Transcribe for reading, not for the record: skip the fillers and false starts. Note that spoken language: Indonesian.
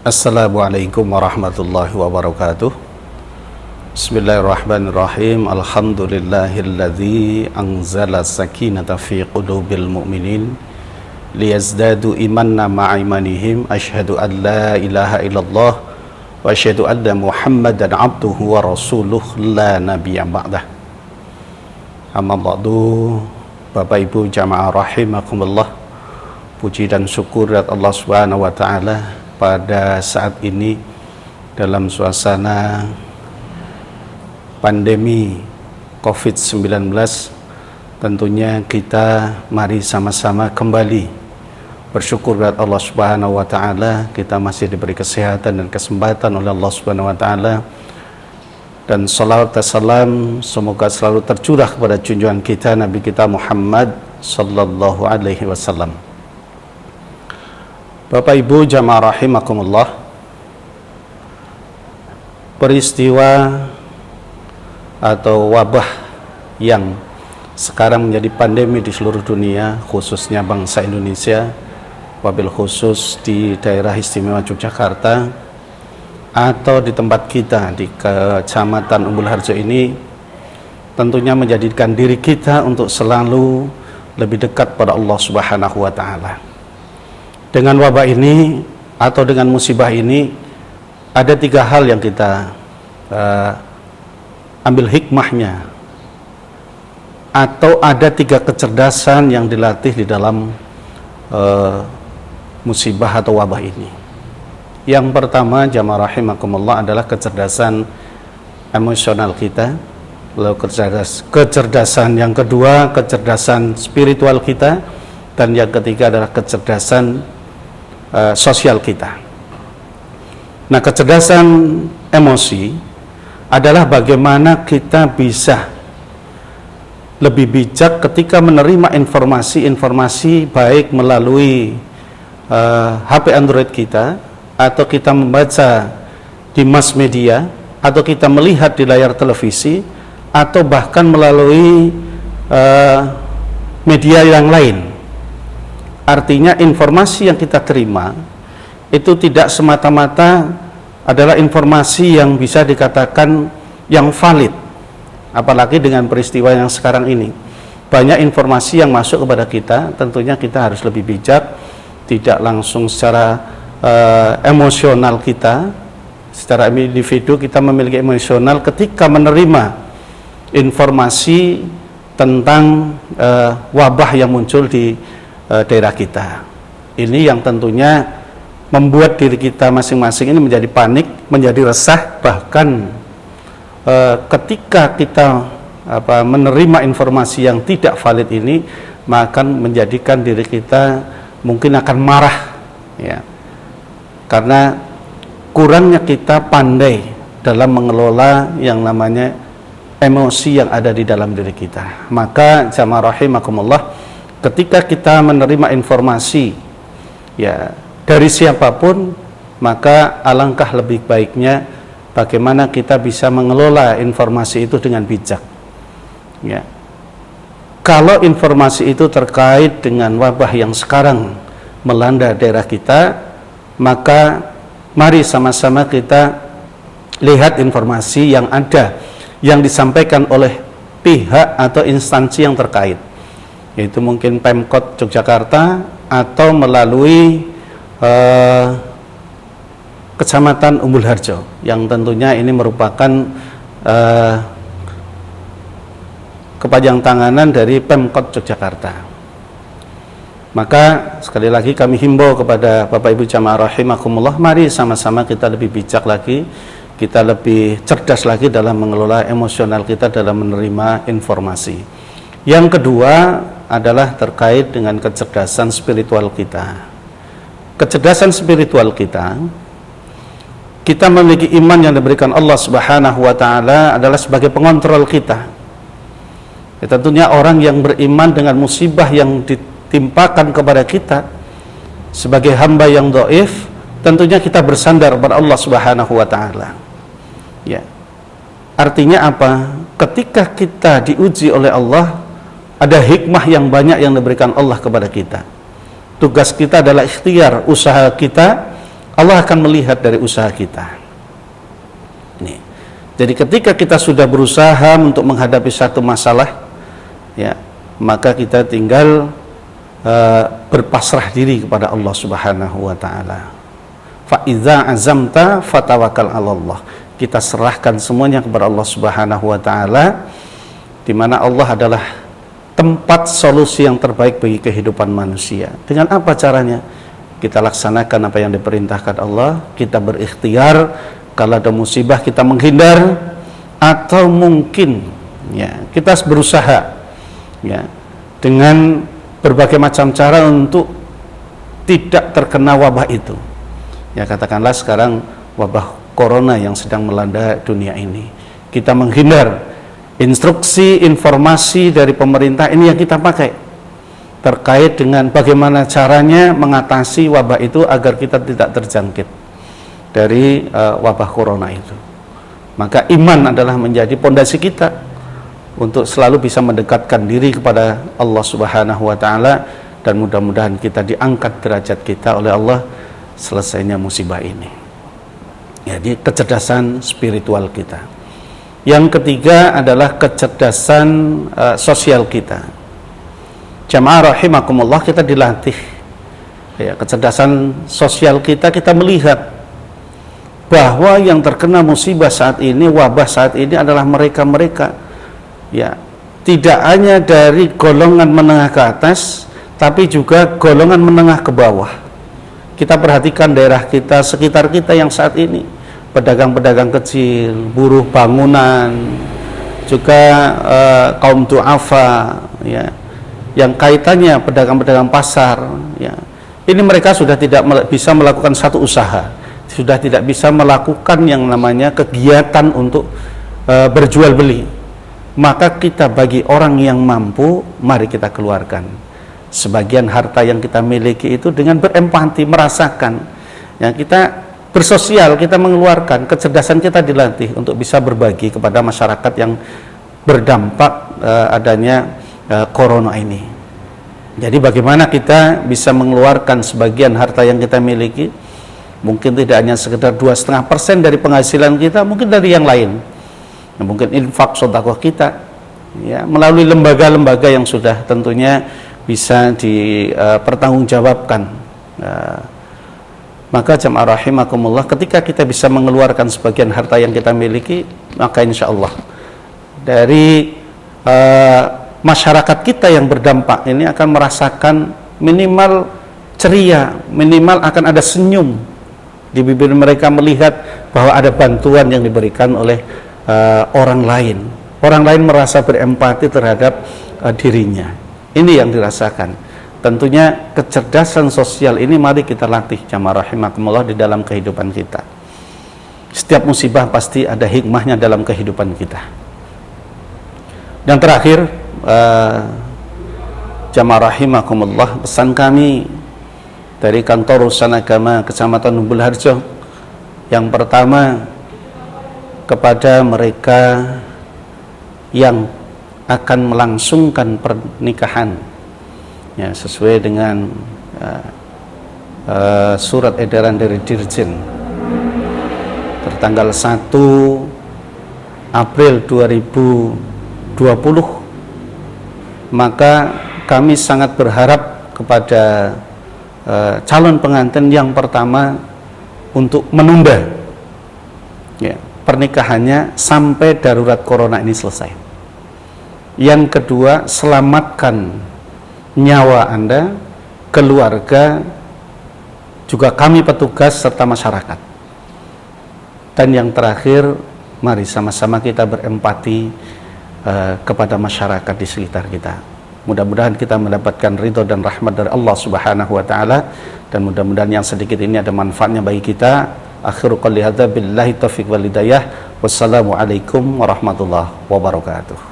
Assalamualaikum warahmatullahi wabarakatuh. Bismillahirrahmanirrahim. Alhamdulillahilladzi anzala sakinata fi qulubil mu'minin liyazdadu imanna ma'a imanihim. Asyhadu an la ilaha illallah wa asyhadu anna Muhammadan abduhu wa rasuluh la nabiyya ba'dah. Amma ba'du. Bapak Ibu jamaah rahimakumullah, puji dan syukur kepada Allah Subhanahu wa taala pada saat ini dalam suasana pandemi COVID-19. Tentunya kita mari sama-sama kembali bersyukur kepada Allah Subhanahu wa taala. Kita masih diberi kesehatan dan kesempatan oleh Allah Subhanahu wa taala, dan salawat dan salam semoga selalu tercurah kepada junjungan kita Nabi kita Muhammad sallallahu alaihi wasallam. Bapak Ibu jamaah rahimakumullah, peristiwa atau wabah yang sekarang menjadi pandemi di seluruh dunia, khususnya bangsa Indonesia, wabil khusus di daerah istimewa Yogyakarta atau di tempat kita di Kecamatan Umbul Harjo ini, tentunya menjadikan diri kita untuk selalu lebih dekat pada Allah Subhanahu wa taala. Dengan wabah ini atau dengan musibah ini, ada 3 hal yang kita ambil hikmahnya, atau ada 3 kecerdasan yang dilatih di dalam musibah atau wabah ini. Yang pertama jamaah rahimakumullah adalah kecerdasan emosional kita. Lalu kecerdasan yang kedua, kecerdasan spiritual kita, dan yang ketiga adalah kecerdasan sosial kita. Nah, kecerdasan emosi adalah bagaimana kita bisa lebih bijak ketika menerima informasi-informasi, baik melalui HP Android kita, atau kita membaca di mass media, atau kita melihat di layar televisi, atau bahkan melalui media yang lain. Artinya informasi yang kita terima itu tidak semata-mata adalah informasi yang bisa dikatakan yang valid. Apalagi dengan peristiwa yang sekarang ini, banyak informasi yang masuk kepada kita. Tentunya kita harus lebih bijak, tidak langsung secara emosional kita, secara individu kita memiliki emosional ketika menerima informasi tentang wabah yang muncul di daerah kita. Ini yang tentunya membuat diri kita masing-masing ini menjadi panik, menjadi resah. Bahkan ketika kita menerima informasi yang tidak valid ini, maka menjadikan diri kita mungkin akan marah, ya, karena kurangnya kita pandai dalam mengelola yang namanya emosi yang ada di dalam diri kita. Maka jamaah rahimakumullah, ketika kita menerima informasi ya dari siapapun, maka alangkah lebih baiknya bagaimana kita bisa mengelola informasi itu dengan bijak. Ya. Kalau informasi itu terkait dengan wabah yang sekarang melanda daerah kita, maka mari sama-sama kita lihat informasi yang ada, yang disampaikan oleh pihak atau instansi yang terkait, yaitu mungkin Pemkot Yogyakarta atau melalui Kecamatan Umbul Harjo, yang tentunya ini merupakan kepanjangantanan dari Pemkot Yogyakarta. Maka sekali lagi kami himbau kepada Bapak Ibu jamaah rahimakumullah, mari sama-sama kita lebih bijak lagi, kita lebih cerdas lagi dalam mengelola emosional kita dalam menerima informasi. Yang kedua adalah terkait dengan kecerdasan spiritual kita. Kecerdasan spiritual kita memiliki iman yang diberikan Allah Subhanahu wa taala adalah sebagai pengontrol kita. Ya, tentunya orang yang beriman dengan musibah yang ditimpakan kepada kita sebagai hamba yang dhaif, tentunya kita bersandar kepada Allah Subhanahu wa taala. Ya. Artinya apa? Ketika kita diuji oleh Allah, ada hikmah yang banyak yang diberikan Allah kepada kita. Tugas kita adalah ikhtiar, usaha kita Allah akan melihat dari usaha kita. Nih. Jadi ketika kita sudah berusaha untuk menghadapi satu masalah, ya, maka kita tinggal berpasrah diri kepada Allah Subhanahu wa taala. Fa idza azamta fatawakkal 'alallah. Kita serahkan semuanya kepada Allah Subhanahu wa taala, di mana Allah adalah tempat solusi yang terbaik bagi kehidupan manusia. Dengan apa caranya? Kita laksanakan apa yang diperintahkan Allah, kita berikhtiar, kalau ada musibah kita menghindar, atau mungkin ya kita berusaha ya dengan berbagai macam cara untuk tidak terkena wabah itu. Ya, katakanlah sekarang wabah corona yang sedang melanda dunia ini, kita menghindar. Instruksi, informasi dari pemerintah ini yang kita pakai terkait dengan bagaimana caranya mengatasi wabah itu agar kita tidak terjangkit dari wabah corona itu. Maka iman adalah menjadi pondasi kita untuk selalu bisa mendekatkan diri kepada Allah Subhanahu wa taala, dan mudah-mudahan kita diangkat derajat kita oleh Allah selesainya musibah ini. Jadi kecerdasan spiritual kita. Yang ketiga adalah kecerdasan sosial kita. Jamaah rahimakumullah, kita dilatih ya, kecerdasan sosial kita melihat bahwa yang terkena musibah saat ini, wabah saat ini adalah mereka-mereka ya, tidak hanya dari golongan menengah ke atas, tapi juga golongan menengah ke bawah. Kita perhatikan daerah kita, sekitar kita yang saat ini, pedagang-pedagang kecil, buruh bangunan, juga kaum du'afa ya, yang kaitannya pedagang-pedagang pasar ya. Ini mereka sudah tidak bisa melakukan satu usaha, sudah tidak bisa melakukan yang namanya kegiatan untuk berjual beli. Maka kita bagi orang yang mampu, mari kita keluarkan sebagian harta yang kita miliki itu dengan berempati, merasakan yang kita bersosial, kita mengeluarkan, kecerdasan kita dilatih untuk bisa berbagi kepada masyarakat yang berdampak adanya corona ini. Jadi bagaimana kita bisa mengeluarkan sebagian harta yang kita miliki, mungkin tidak hanya sekedar 2,5% dari penghasilan kita, mungkin dari yang lain, mungkin infak sedekah kita ya, melalui lembaga-lembaga yang sudah tentunya bisa dipertanggungjawabkan. Maka jamaah rahimakumullah, ketika kita bisa mengeluarkan sebagian harta yang kita miliki, maka insya Allah dari masyarakat kita yang berdampak ini akan merasakan minimal ceria, minimal akan ada senyum di bibir mereka melihat bahwa ada bantuan yang diberikan oleh orang lain. Orang lain merasa berempati terhadap dirinya. Ini yang dirasakan. Tentunya kecerdasan sosial ini mari kita latih jamaah rahimakumullah di dalam kehidupan kita. Setiap musibah pasti ada hikmahnya dalam kehidupan kita. Dan terakhir, jamaah rahimakumullah, pesan kami dari kantor urusan agama Kecamatan Umbul Harjo, yang pertama kepada mereka yang akan melangsungkan pernikahan ya, sesuai dengan surat edaran dari Dirjen tertanggal 1 April 2020, maka kami sangat berharap kepada calon pengantin yang pertama untuk menunda ya, pernikahannya sampai darurat corona ini selesai. Yang kedua, selamatkan nyawa Anda, keluarga, juga kami petugas serta masyarakat. Dan yang terakhir, mari sama-sama kita berempati kepada masyarakat di sekitar kita. Mudah-mudahan kita mendapatkan ridho dan rahmat dari Allah Subhanahu wa taala, dan mudah-mudahan yang sedikit ini ada manfaatnya bagi kita. Akhiru qouli hadza billahi taufiq wal hidayah. Wassalamualaikum warahmatullahi wabarakatuh.